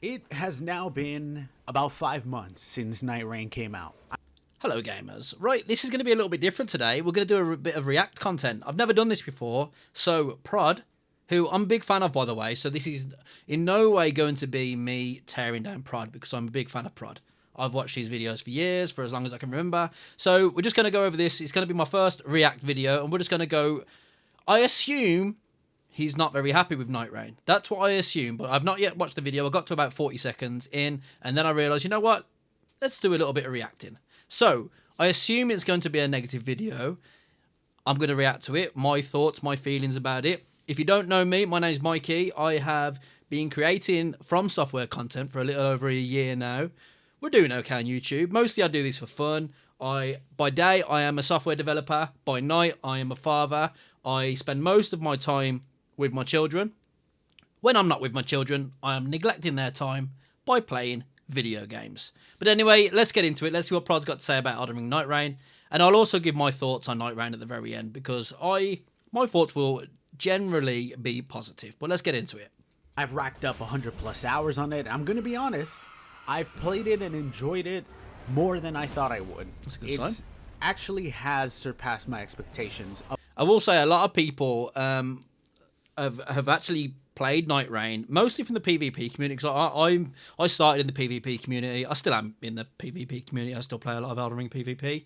It has now been about 5 months since Nightreign came out. Hello gamers. Right, this is going to be a little bit different today. We're going to do a bit of React content. I've never done this before, so Prod, who I'm a big fan of by the way, so this is in no way going to be me tearing down Prod because I'm a big fan of Prod. I've watched his videos for years, for as long as I can remember. So we're just going to go over this. It's going to be my first React video, and we're just going to go... I assume he's not very happy with Nightreign. That's what I assume, but I've not yet watched the video. I got to about 40 seconds in, and then I realised, you know what? Let's do a little bit of reacting. So, I assume it's going to be a negative video. I'm going to react to it, my thoughts, my feelings about it. If you don't know me, my name's Mikey. I have been creating From Software content for a little over a year now. We're doing okay on YouTube. Mostly I do this for fun. By day, I am a software developer. By night, I am a father. I spend most of my time with my children. When I'm not with my children, I am neglecting their time by playing video games. But anyway, let's get into it. Let's see what Prod's got to say about Elden Ring Nightreign. And I'll also give my thoughts on Nightreign at the very end because my thoughts will generally be positive. But let's get into it. I've racked up 100 plus hours on it. I'm going to be honest. I've played it and enjoyed it more than I thought I would. That's a good sign. It actually has surpassed my expectations. I will say a lot of people have actually played Nightreign, mostly from the PvP community, because I started in the PvP community. I still am in the PvP community. I still play a lot of Elden Ring PvP.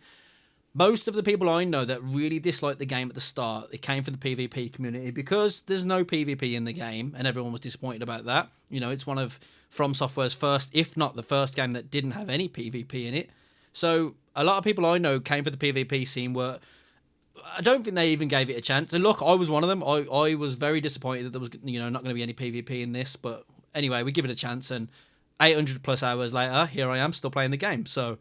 Most of the people I know that really disliked the game at the start, it came from the PvP community because there's no PvP in the game, and everyone was disappointed about that. You know, it's one of From Software's first, if not the first game that didn't have any PvP in it. So a lot of people I know came for the PvP scene were... I don't think they even gave it a chance. And look, I was one of them. I was very disappointed that there was, not going to be any PvP in this. But anyway, we give it a chance, and 800 plus hours later, here I am still playing the game. So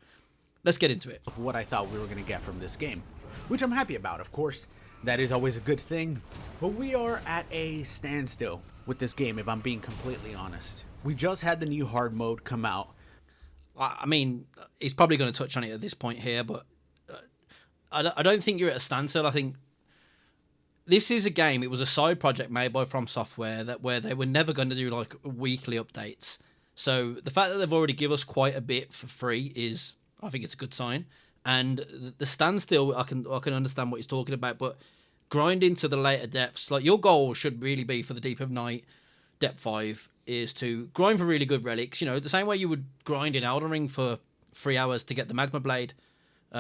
let's get into it. Of what I thought we were going to get from this game, which I'm happy about, of course. That is always a good thing. But we are at a standstill with this game, if I'm being completely honest. We just had the new hard mode come out. I mean, he's probably going to touch on it at this point here, but I don't think you're at a standstill. I think this is a game. It was a side project made by From Software where they were never going to do like weekly updates. So the fact that they've already given us quite a bit for free is, I think, it's a good sign. And the standstill, I can understand what he's talking about, but grinding to the later depths, like your goal should really be for the Deep of Night Depth 5 is to grind for really good relics. The same way you would grind in Elden Ring for 3 hours to get the Magma Blade. You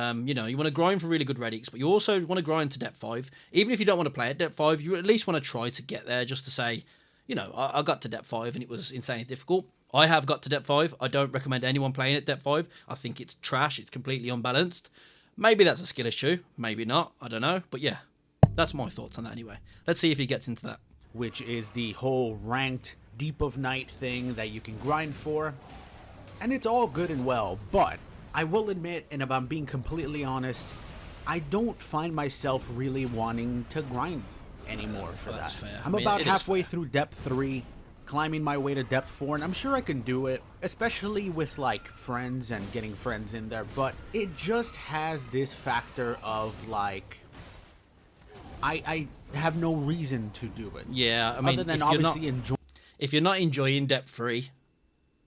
want to grind for really good relics, but you also want to grind to Depth 5. Even if you don't want to play at Depth 5, you at least want to try to get there just to say, I got to Depth 5 and it was insanely difficult. I have got to Depth 5. I don't recommend anyone playing at Depth 5. I think it's trash. It's completely unbalanced. Maybe that's a skill issue. Maybe not. I don't know. But yeah, that's my thoughts on that anyway. Let's see if he gets into that. Which is the whole ranked Deep of Night thing that you can grind for. And it's all good and well, but I will admit, and if I'm being completely honest, I don't find myself really wanting to grind anymore for that. Fair. I'm about halfway through Depth 3, climbing my way to Depth 4, and I'm sure I can do it, especially with like friends and getting friends in there, but it just has this factor of like, I have no reason to do it. Yeah, I mean, other than obviously if you're not enjoying Depth 3,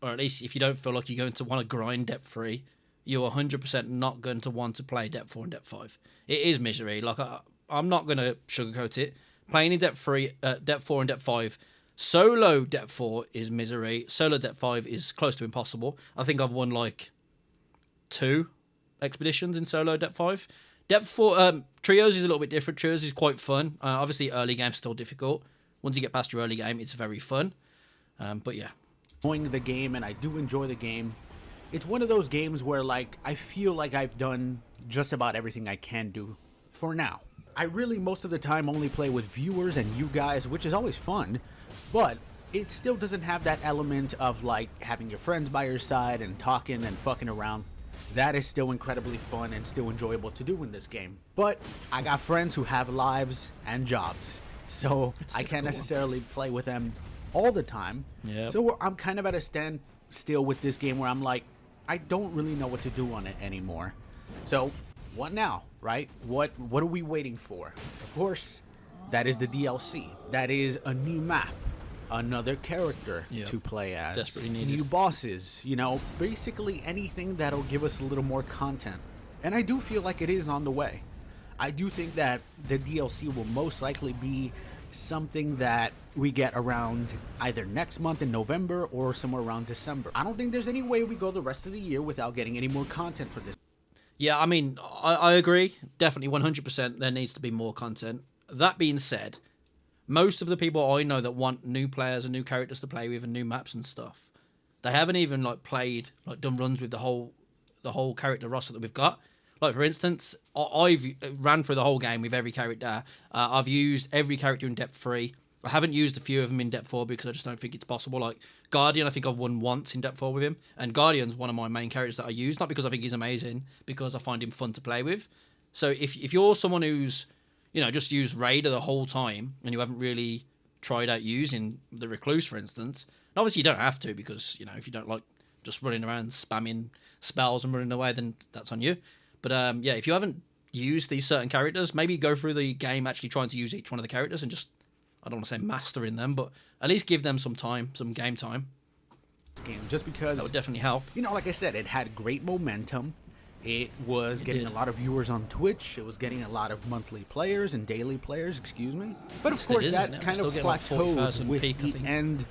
or at least if you don't feel like you're going to want to grind Depth 3, you're 100% not going to want to play Depth 4 and Depth 5. It is misery. Like, I'm not going to sugarcoat it. Playing in Depth 4 and Depth 5, solo Depth 4 is misery. Solo Depth 5 is close to impossible. I think I've won, like, 2 expeditions in solo Depth 5. Depth 4, Trios is a little bit different. Trios is quite fun. Obviously, early game's still difficult. Once you get past your early game, it's very fun. But, yeah. Enjoying the game, and I do enjoy the game. It's one of those games where, like, I feel like I've done just about everything I can do for now. I really, most of the time, only play with viewers and you guys, which is always fun, but it still doesn't have that element of, like, having your friends by your side and talking and fucking around. That is still incredibly fun and still enjoyable to do in this game. But I got friends who have lives and jobs, so I can't necessarily play with them all the time. Yep. So I'm kind of at a standstill with this game where I'm like, I don't really know what to do on it anymore. So, what now, right? What are we waiting for? Of course, that is the DLC. That is a new map, another character Yep. to play as, Desperately needed. new bosses, you know, basically anything that'll give us a little more content. And I do feel like it is on the way. I do think that the DLC will most likely be something that we get around either next month in November or somewhere around December. I don't think there's any way we go the rest of the year without getting any more content for this. Yeah, I mean, I agree. Definitely 100% there needs to be more content. That being said, most of the people I know that want new players and new characters to play with and new maps and stuff, they haven't even like played, like done runs with the whole character roster that we've got. Like, for instance, I've ran through the whole game with every character. I've used every character in Depth 3. I haven't used a few of them in Depth 4 because I just don't think it's possible. Like, Guardian, I think I've won once in Depth 4 with him. And Guardian's one of my main characters that I use, not because I think he's amazing, because I find him fun to play with. So if you're someone who's, you know, just used Raider the whole time and you haven't really tried out using the Recluse, for instance, and obviously you don't have to because, you know, if you don't like just running around spamming spells and running away, then that's on you. But yeah, if you haven't used these certain characters, maybe go through the game actually trying to use each one of the characters and just, I don't want to say mastering them, but at least give them some time, some game time. Game, just because That would definitely help. You know, like I said, it had great momentum. It was getting a lot of viewers on Twitch. It was getting a lot of monthly players and daily players, excuse me. But of Still course, is, that isn't it? kind Still of getting like 40,000 plateaued with peak, I the think. end,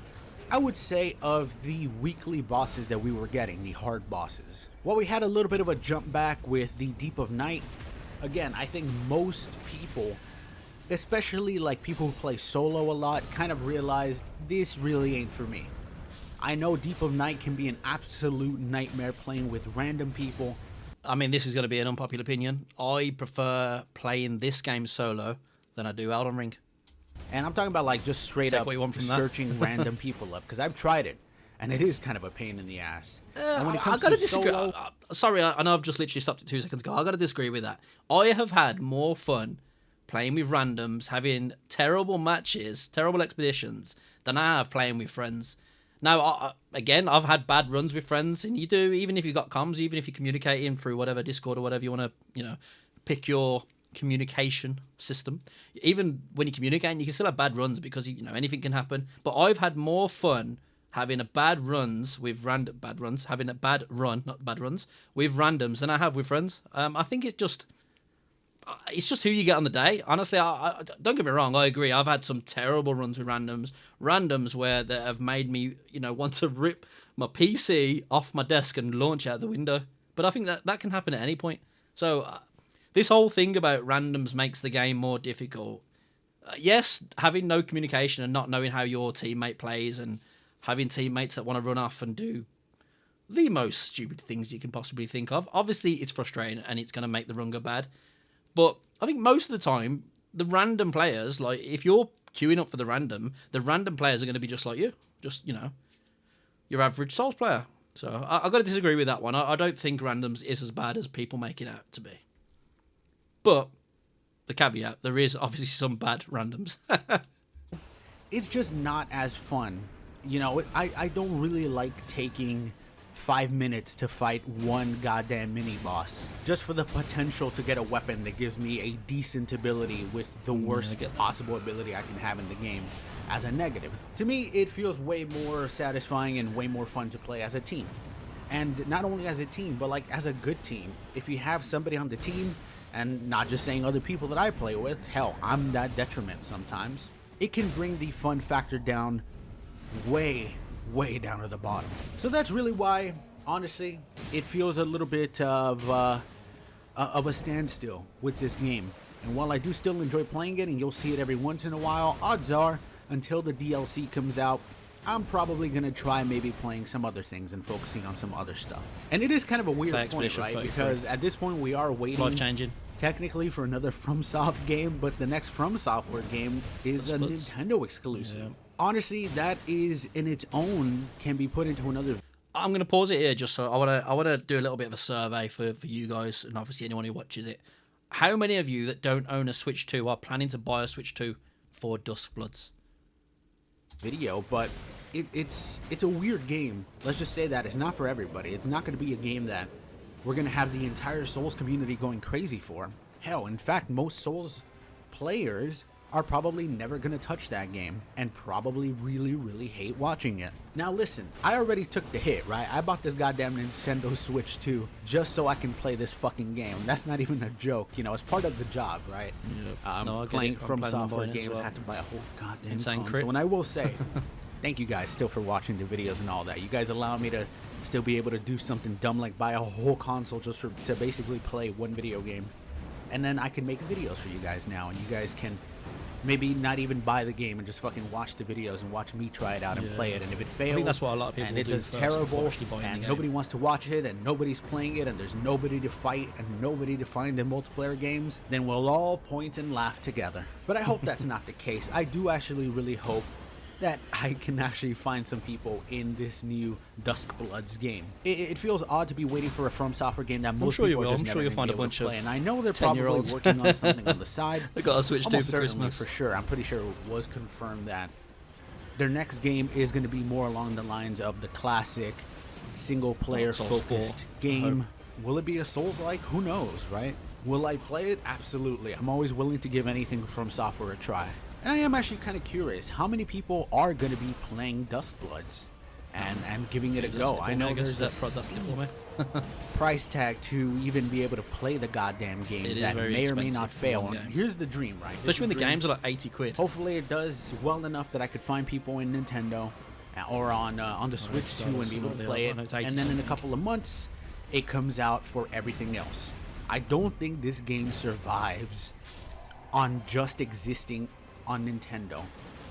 I would say, of the weekly bosses that we were getting, the hard bosses. While we had a little bit of a jump back with the Deep of Night, again, I think most people, especially like people who play solo a lot, kind of realized this really ain't for me. I know Deep of Night can be an absolute nightmare playing with random people. I mean, this is going to be an unpopular opinion. I prefer playing this game solo than I do Elden Ring. And I'm talking about like just straight Take up what you want from that. searching random people up, because I've tried it, and it is kind of a pain in the ass. And when it I comes gotta to disagree. solo, Sorry, I know I've just literally stopped it 2 seconds ago. I got to disagree with that. I have had more fun playing with randoms, having terrible matches, terrible expeditions, than I have playing with friends. Now, again, I've had bad runs with friends, and you do, even if you've got comms, even if you're communicating through whatever Discord or whatever you want to, you know, pick your communication system. Even when you're communicating, you can still have bad runs because, you know, anything can happen. But I've had more fun having a bad runs with having a bad run, not bad runs, with randoms than I have with friends. I think it's just who you get on the day. Honestly, I don't get me wrong. I agree. I've had some terrible runs with randoms where they have made me, you know, want to rip my PC off my desk and launch out the window. But I think that can happen at any point. So this whole thing about randoms makes the game more difficult. Yes, having no communication and not knowing how your teammate plays and having teammates that want to run off and do the most stupid things you can possibly think of. Obviously, it's frustrating and it's going to make the run go bad. But I think most of the time, the random players, like if you're queuing up for the random players are going to be just like you. Just, you know, your average Souls player. So I've got to disagree with that one. I don't think randoms is as bad as people make it out to be. But the caveat, there is obviously some bad randoms. it's just not as fun. You know, I don't really like taking 5 minutes to fight one goddamn mini boss just for the potential to get a weapon that gives me a decent ability with the worst possible ability I can have in the game as a negative. To me, it feels way more satisfying and way more fun to play as a team. And not only as a team, but like as a good team. If you have somebody on the team, and not just saying other people that I play with, hell, I'm that detriment sometimes, it can bring the fun factor down way down to the bottom. So that's really why, honestly, it feels a little bit of a standstill with this game. And while I do still enjoy playing it, and you'll see it every once in a while, odds are, until the DLC comes out, I'm probably going to try maybe playing some other things and focusing on some other stuff. And it is kind of a weird point, right? Because at this point we are waiting Life-changing. technically for another FromSoft game, but the next From Software game is a Nintendo exclusive. Yeah. Honestly, that is in its own can be put into another. I'm going to pause it here just so I want to do a little bit of a survey for you guys and obviously anyone who watches it. How many of you that don't own a Switch 2 are planning to buy a Switch 2 for Duskbloods? Video, but it's a weird game. Let's just say that it's not for everybody. It's not going to be a game that we're going to have the entire Souls community going crazy for. Hell, in fact, most Souls players are probably never going to touch that game and probably really, really hate watching it. Now listen, I already took the hit, right? I bought this goddamn Nintendo Switch 2 just so I can play this fucking game. That's not even a joke, you know, it's part of the job, right? Yep. No, I get playing it. I'm from playing software mine as games, well. I had to buy a whole goddamn Insane console. crit. And I will say, thank you guys still for watching the videos and all that. You guys allow me to still be able to do something dumb like buy a whole console just to basically play one video game. And then I can make videos for you guys now, and you guys can maybe not even buy the game and just fucking watch the videos and watch me try it out and play it. And if it fails, I think that's what a lot of people and it do does first before terrible, actually buying the and game. nobody wants to watch it, and nobody's playing it, and there's nobody to fight and nobody to find in multiplayer games, then we'll all point and laugh together. But I hope that's not the case. I do actually really hope that I can actually find some people in this new Duskbloods game. It feels odd to be waiting for a From Software game that most sure you people will. are just I'm never sure you'll gonna find be a able to bunch of play. And I know they're probably 10-year-olds. working on something on the side. They got a Switch 2 Almost for certainly, Christmas. for sure. I'm pretty sure it was confirmed that their next game is going to be more along the lines of the classic single-player Souls focused 4, game. Will it be a Souls-like? Who knows, right? Will I play it? Absolutely. I'm always willing to give anything from software a try. And I am actually kind of curious, how many people are going to be playing Duskbloods and giving it a go? I know there's a price tag to even be able to play the goddamn game It is that very may or may expensive not for fail. one And game. here's the dream, right? Here's Especially when the dream. games are like 80 quid. Hopefully it does well enough that I could find people in Nintendo or on the Switch so too and be able to that's play what it. they are. And then in a couple of months, it comes out for everything else. I don't think this game survives on just existing on Nintendo.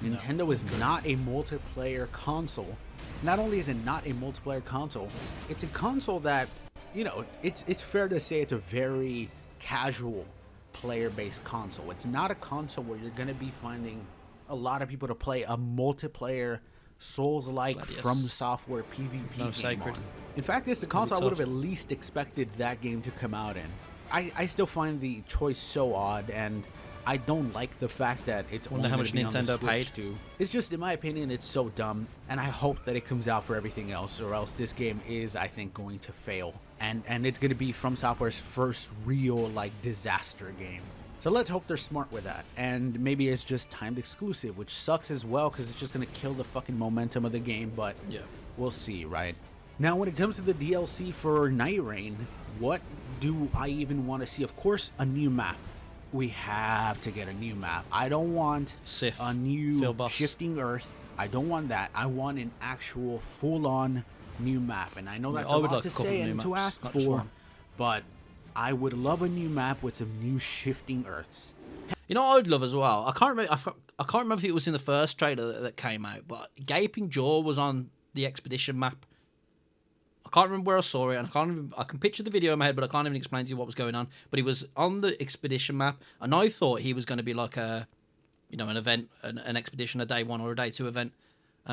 Nintendo is not a multiplayer console. Not only is it not a multiplayer console, it's a console that, you know, it's fair to say it's a very casual player-based console. It's not a console where you're going to be finding a lot of people to play a multiplayer Souls-like From Software PvP game sacred. on. In fact, it's the console I would have at least expected that game to come out in. I still find the choice so odd, and I don't like the fact that it's Wonder only how gonna much be on the Nintendo Switch paid. too. It's just, in my opinion, it's so dumb, and I hope that it comes out for everything else, or else this game is, I think, going to fail, and it's going to be From Software's first real like disaster game. So let's hope they're smart with that, and maybe it's just timed exclusive, which sucks as well because it's just going to kill the fucking momentum of the game. But Yeah. we'll see, right? Now, when it comes to the DLC for Nightreign, what do I even want to see? Of course, a new map. We have to get a new map. I don't want Sif, a new Phil Boss. shifting earth. I don't want that. I want an actual full-on new map. And I know that's I a would lot like to a couple say new and to maps, ask not just for, one. but I would love a new map with some new shifting earths. You know what I would love as well? I can't remember. I can't remember if it was in the first trailer that came out, but Gaping Jaw was on the expedition map. I can't remember where I saw it, and I can picture the video in my head, but I can't even explain to you what was going on. But he was on the expedition map, and I thought he was going to be like an event, an expedition, a day one or a day two event.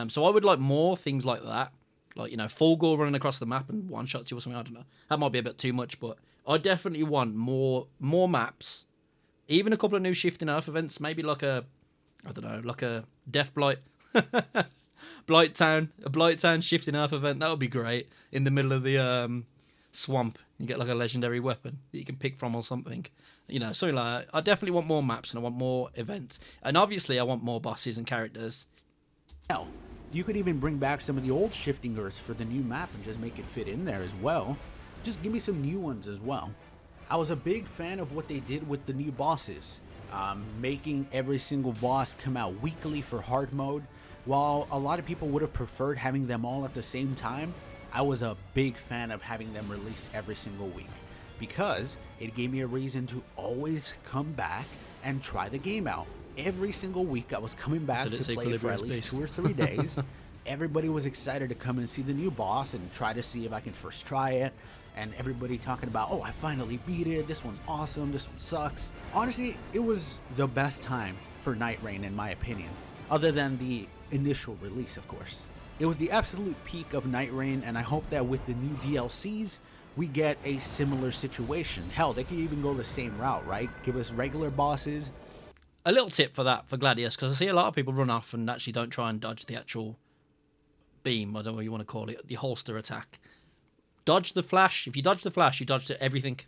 So I would like more things like that, like Fulgor running across the map and one shots you or something. I don't know. That might be a bit too much, but I definitely want more maps. Even a couple of new shifting earth events, maybe like a Death Blight, Blight Town, a Blight Town shifting earth event. That would be great. In the middle of the swamp, you get like a legendary weapon that you can pick from or something. Something like that. I definitely want more maps and I want more events, and obviously I want more bosses and characters. Hell, you could even bring back some of the old shifting earths for the new map and just make it fit in there as well. Just give me some new ones as well. I was a big fan of what they did with the new bosses, making every single boss come out weekly for hard mode. While a lot of people would have preferred having them all at the same time, I was a big fan of having them release every single week, because it gave me a reason to always come back and try the game out. Every single week I was coming back to play it for at least 2 or 3 days. Everybody was excited to come and see the new boss and try to see if I can first try it. And everybody talking about, oh, I finally beat it, this one's awesome, this one sucks. Honestly, it was the best time for Nightreign in my opinion, other than the initial release, of course. It was the absolute peak of Nightreign, and I hope that with the new DLCs, we get a similar situation. Hell, they could even go the same route, right? Give us regular bosses. A little tip for that, for Gladius, because I see a lot of people run off and actually don't try and dodge the actual beam, I don't know what you want to call it, the holster attack. Dodge the flash. If you dodge the flash, you dodge everything.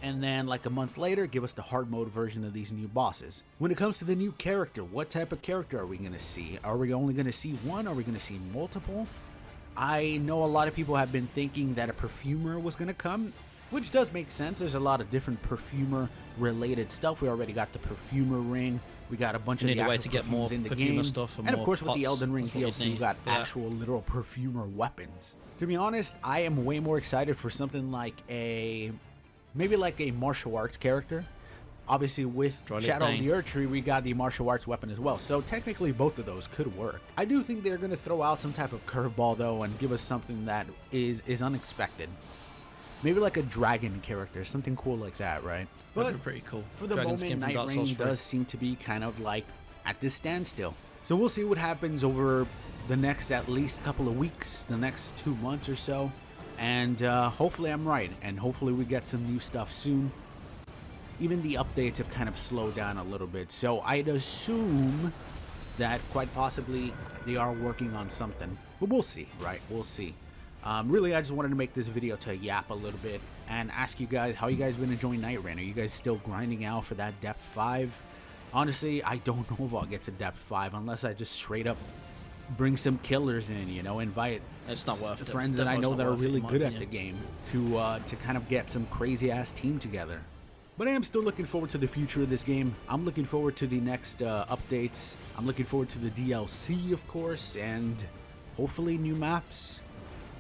And then like a month later, give us the hard mode version of these new bosses. When it comes to the new character, what type of character are we going to see? Are we only going to see one? Are we going to see multiple? I know a lot of people have been thinking that a perfumer was going to come, which does make sense. There's a lot of different perfumer related stuff. We already got the perfumer ring. We got a bunch of the actual to get more in the perfumer game. stuff And of course with the Elden Ring DLC, we got Yeah. actual literal perfumer weapons. To be honest, I am way more excited for something like maybe like a martial arts character. Obviously with Shadow of the Erdtree, we got the martial arts weapon as well. So technically both of those could work. I do think they're going to throw out some type of curveball though and give us something that is unexpected. Maybe like a dragon character, something cool like that, right? That'd be pretty cool. For the moment, Nightreign does seem to be kind of like at this standstill. So we'll see what happens over the next at least couple of weeks, the next 2 months or so. And hopefully I'm right, and hopefully we get some new stuff soon. Even the updates have kind of slowed down a little bit, so I'd assume that quite possibly they are working on something. But we'll see, right? We'll see. Really, I just wanted to make this video to yap a little bit and ask you guys how you guys been enjoying Nightreign. Are you guys still grinding out for that depth 5? Honestly, I don't know if I'll get to depth 5 unless I just straight up bring some killers in, you know, invite it's not worth friends that I know that are really good at the game to kind of get some crazy ass team together. But I am still looking forward to the future of this game. I'm looking forward to the next updates. I'm looking forward to the DLC, of course, and hopefully new maps,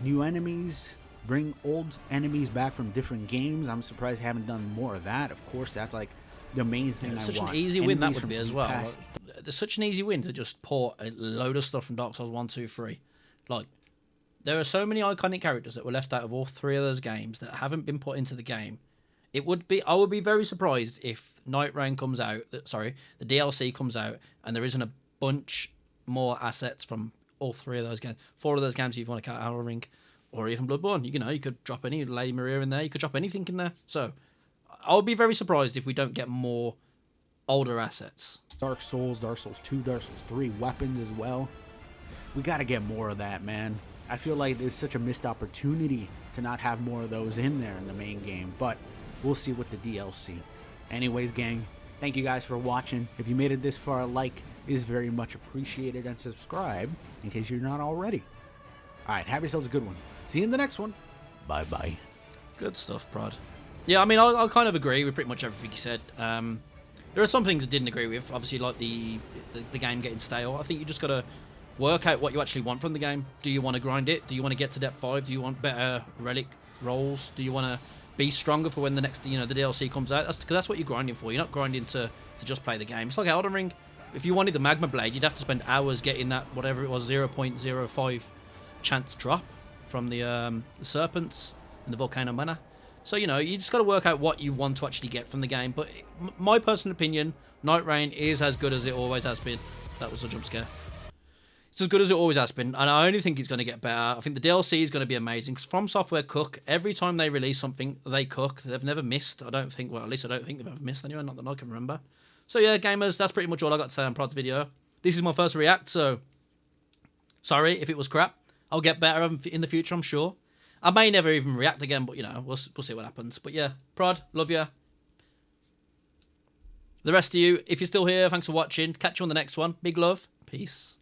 new enemies, bring old enemies back from different games. I'm surprised I haven't done more of that. Of course, that's like the main thing I want. Such an easy win that Enemies would from be as the well. past. There's such an easy win to just port a load of stuff from Dark Souls 1, 2, 3. Like, there are so many iconic characters that were left out of all 3 of those games that haven't been put into the game. I would be very surprised if Nightreign comes out, the DLC comes out, and there isn't a bunch more assets from all 3 of those games. 4 of those games if you want to count Elden Ring, or even Bloodborne. You know, you could drop any Lady Maria in there. You could drop anything in there. So, I would be very surprised if we don't get more older assets. Dark Souls 2, Dark Souls 3, weapons as well. We got to get more of that, man. I feel like it's such a missed opportunity to not have more of those in there in the main game, but we'll see with the DLC. Anyways, gang, thank you guys for watching. If you made it this far, a like is very much appreciated, and subscribe in case you're not already. All right, have yourselves a good one. See you in the next one. Bye-bye. Good stuff, Prod. Yeah, I mean, I'll kind of agree with pretty much everything you said. There are some things I didn't agree with, obviously, like the game getting stale. I think you just got to work out what you actually want from the game. Do you want to grind it? Do you want to get to depth 5? Do you want better relic rolls? Do you want to be stronger for when the next, the DLC comes out? Because that's what you're grinding for. You're not grinding to just play the game. It's like Elden Ring. If you wanted the Magma Blade, you'd have to spend hours getting that, whatever it was, 0.05 chance drop from the serpents and the Volcano Manor. So, you just got to work out what you want to actually get from the game. But my personal opinion, Nightreign is as good as it always has been. That was a jump scare. It's as good as it always has been, and I only think it's going to get better. I think the DLC is going to be amazing, because From Software cook. Every time they release something, they cook. They've never missed, I don't think. Well, at least I don't think they've ever missed anyway, not that I can remember. So yeah, gamers, that's pretty much all I got to say on Prod's video. This is my first react, so sorry if it was crap. I'll get better in the future, I'm sure. I may never even react again, but, we'll see what happens. But yeah, Prod, love ya. The rest of you, if you're still here, thanks for watching. Catch you on the next one. Big love. Peace.